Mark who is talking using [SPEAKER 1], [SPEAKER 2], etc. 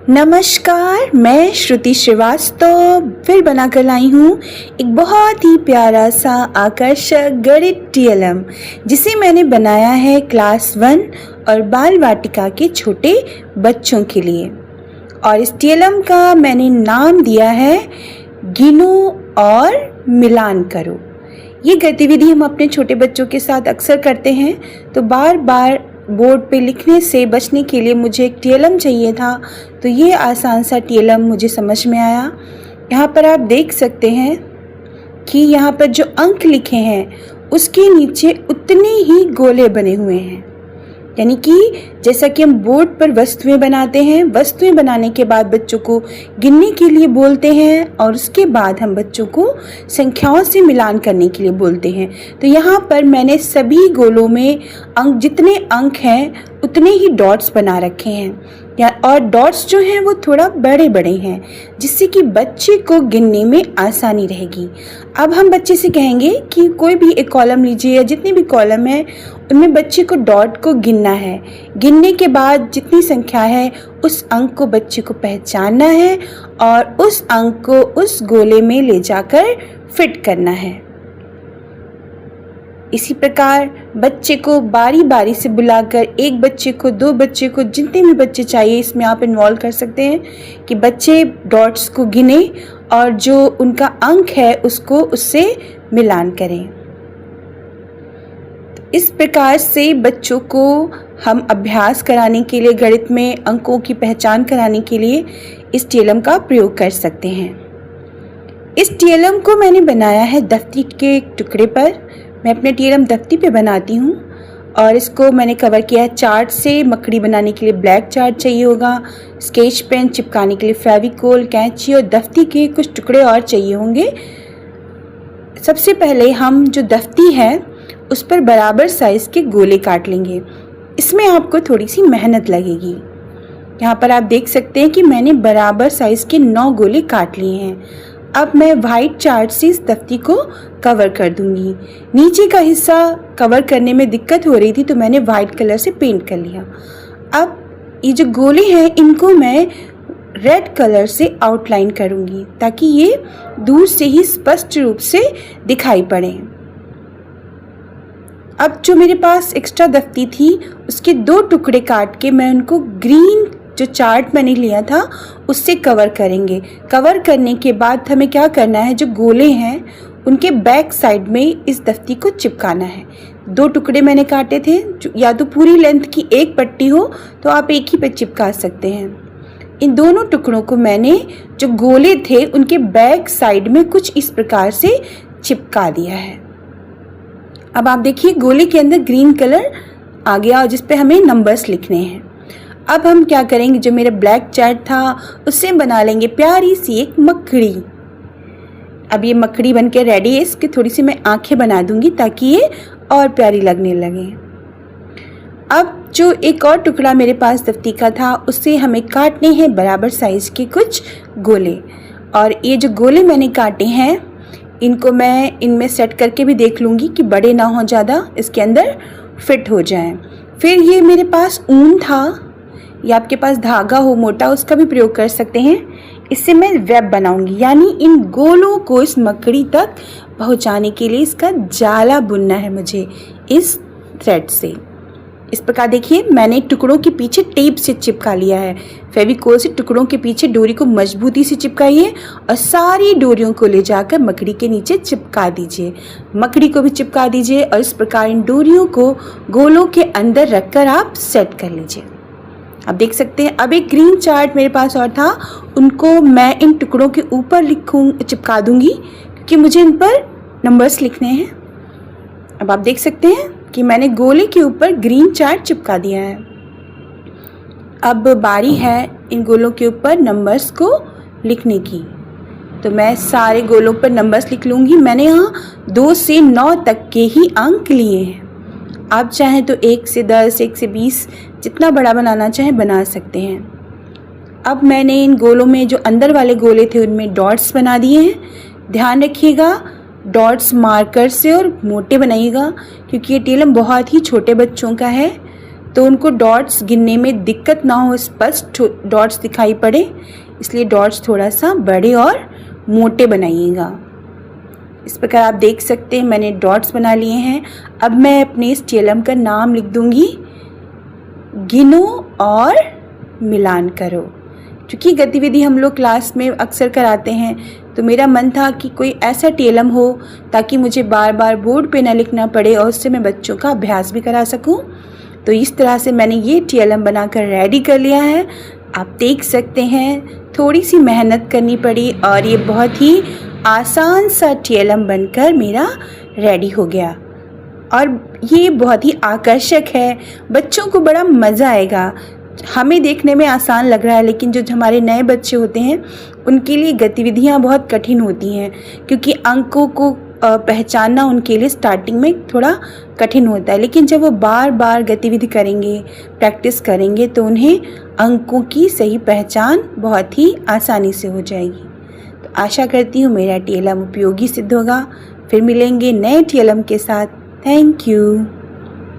[SPEAKER 1] नमस्कार, मैं श्रुति श्रीवास्तव फिर बनाकर लाई हूँ एक बहुत ही प्यारा सा आकर्षक गणित टीएलएम जिसे मैंने बनाया है क्लास 1 और बाल वाटिका के छोटे बच्चों के लिए। और इस टीएलएम का मैंने नाम दिया है गिनो और मिलान करो। ये गतिविधि हम अपने छोटे बच्चों के साथ अक्सर करते हैं, तो बार बार बोर्ड पे लिखने से बचने के लिए मुझे एक टीएलएम चाहिए था। तो ये आसान सा टीएलएम मुझे समझ में आया। यहाँ पर आप देख सकते हैं कि यहाँ पर जो अंक लिखे हैं उसके नीचे उतने ही गोले बने हुए हैं, यानी कि जैसा कि हम बोर्ड पर वस्तुएं बनाते हैं, वस्तुएं बनाने के बाद बच्चों को गिनने के लिए बोलते हैं और उसके बाद हम बच्चों को संख्याओं से मिलान करने के लिए बोलते हैं। तो यहाँ पर मैंने सभी गोलों में जितने अंक हैं उतने ही डॉट्स बना रखे हैं, और डॉट्स जो हैं वो थोड़ा बड़े बड़े हैं जिससे कि बच्चे को गिनने में आसानी रहेगी। अब हम बच्चे से कहेंगे कि कोई भी एक कॉलम लीजिए या जितने भी कॉलम है उनमें बच्चे को डॉट को गिनना है। गिनने के बाद जितनी संख्या है उस अंक को बच्चे को पहचानना है और उस अंक को उस गोले में ले जाकर फिट करना है। इसी प्रकार बच्चे को बारी बारी से बुलाकर एक बच्चे को, दो बच्चे को, जितने भी बच्चे चाहिए इसमें आप इन्वॉल्व कर सकते हैं कि बच्चे डॉट्स को गिने और जो उनका अंक है उसको उससे मिलान करें। इस प्रकार से बच्चों को हम अभ्यास कराने के लिए, गणित में अंकों की पहचान कराने के लिए इस टीएलएम का प्रयोग कर सकते हैं। इस टीएलएम को मैंने बनाया है दफ्ती के एक टुकड़े पर। मैं अपने टीएलएम दफ्ती पे बनाती हूँ और इसको मैंने कवर किया है चार्ट से। मकड़ी बनाने के लिए ब्लैक चार्ट चाहिए होगा, स्केच पेन चिपकाने के लिए फेविकोल, कैंची और दफ्ती के कुछ टुकड़े और चाहिए होंगे। सबसे पहले हम जो दफ्ती है उस पर बराबर साइज़ के गोले काट लेंगे। इसमें आपको थोड़ी सी मेहनत लगेगी। यहाँ पर आप देख सकते हैं कि मैंने बराबर साइज़ के 9 गोले काट लिए हैं। अब मैं वाइट चार्ट से इस दफ्ती को कवर कर दूंगी। नीचे का हिस्सा कवर करने में दिक्कत हो रही थी तो मैंने वाइट कलर से पेंट कर लिया। अब ये जो गोले हैं इनको मैं रेड कलर से आउटलाइन करूंगी ताकि ये दूर से ही स्पष्ट रूप से दिखाई पड़े। अब जो मेरे पास एक्स्ट्रा दफ्ती थी उसके 2 टुकड़े काट के मैं उनको ग्रीन जो चार्ट मैंने लिया था उससे कवर करेंगे। कवर करने के बाद हमें क्या करना है, जो गोले हैं उनके बैक साइड में इस दफ्ती को चिपकाना है। 2 टुकड़े मैंने काटे थे, या तो पूरी लेंथ की एक पट्टी हो तो आप एक ही पे चिपका सकते हैं। इन दोनों टुकड़ों को मैंने जो गोले थे उनके बैक साइड में कुछ इस प्रकार से चिपका दिया है। अब आप देखिए गोले के अंदर ग्रीन कलर आ गया और जिस पे हमें नंबर्स लिखने हैं। अब हम क्या करेंगे, जो मेरा ब्लैक चार्ट था उससे बना लेंगे प्यारी सी एक मकड़ी। अब ये मकड़ी बनके रेडी है। इसकी थोड़ी सी मैं आंखें बना दूंगी ताकि ये और प्यारी लगने लगे। अब जो एक और टुकड़ा मेरे पास दफ्ती का था उससे हमें काटने हैं बराबर साइज के कुछ गोले। और ये जो गोले मैंने काटे हैं इनको मैं इनमें सेट करके भी देख लूँगी कि बड़े ना हो ज़्यादा, इसके अंदर फिट हो जाएं। फिर ये मेरे पास ऊन था, या आपके पास धागा हो मोटा उसका भी प्रयोग कर सकते हैं। इससे मैं वेब बनाऊंगी, यानी इन गोलों को इस मकड़ी तक पहुंचाने के लिए इसका जाला बुनना है मुझे इस थ्रेड से। इस प्रकार देखिए मैंने टुकड़ों के पीछे टेप से चिपका लिया है। फेविकोल से टुकड़ों के पीछे डोरी को मजबूती से चिपकाइए और सारी डोरियों को ले जाकर मकड़ी के नीचे चिपका दीजिए। मकड़ी को भी चिपका दीजिए और इस प्रकार इन डोरियों को गोलों के अंदर रखकर आप सेट कर लीजिए। आप देख सकते हैं। अब एक ग्रीन चार्ट मेरे पास और था, उनको मैं इन टुकड़ों के ऊपर चिपका दूंगी क्योंकि मुझे इन पर नंबर्स लिखने हैं। अब आप देख सकते हैं कि मैंने गोले के ऊपर ग्रीन चार्ट चिपका दिया है। अब बारी है इन गोलों के ऊपर नंबर्स को लिखने की। तो मैं सारे गोलों पर नंबर्स लिख लूँगी। मैंने यहाँ 2 से 9 तक के ही अंक लिए हैं। आप चाहें तो 1 से 10, 1 से 20 जितना बड़ा बनाना चाहें बना सकते हैं। अब मैंने इन गोलों में जो अंदर वाले गोले थे उनमें डॉट्स बना दिए हैं। ध्यान रखिएगा डॉट्स मार्कर से और मोटे बनाइएगा क्योंकि ये टीएलएम बहुत ही छोटे बच्चों का है। तो उनको डॉट्स गिनने में दिक्कत ना हो, स्पष्ट डॉट्स दिखाई पड़े, इसलिए डॉट्स थोड़ा सा बड़े और मोटे बनाइएगा। इस प्रकार आप देख सकते हैं मैंने डॉट्स बना लिए हैं। अब मैं अपने इस टीएलएम का नाम लिख दूंगी, गिनो और मिलान करो। क्योंकि गतिविधि हम लोग क्लास में अक्सर कराते हैं, तो मेरा मन था कि कोई ऐसा टीएलएम हो ताकि मुझे बार बार बोर्ड पे ना लिखना पड़े और उससे मैं बच्चों का अभ्यास भी करा सकूं। तो इस तरह से मैंने ये टीएलएम बनाकर रेडी कर लिया है। आप देख सकते हैं थोड़ी सी मेहनत करनी पड़ी और ये बहुत ही आसान सा टीएलएम बनकर मेरा रेडी हो गया और ये बहुत ही आकर्षक है, बच्चों को बड़ा मज़ा आएगा। हमें देखने में आसान लग रहा है, लेकिन जो हमारे नए बच्चे होते हैं उनके लिए गतिविधियाँ बहुत कठिन होती हैं, क्योंकि अंकों को पहचानना उनके लिए स्टार्टिंग में थोड़ा कठिन होता है। लेकिन जब वो बार बार गतिविधि करेंगे, प्रैक्टिस करेंगे, तो उन्हें अंकों की सही पहचान बहुत ही आसानी से हो जाएगी। तो आशा करती हूँ मेरा टीएलएम उपयोगी सिद्ध होगा। फिर मिलेंगे नए टीएलएम के साथ। Thank you.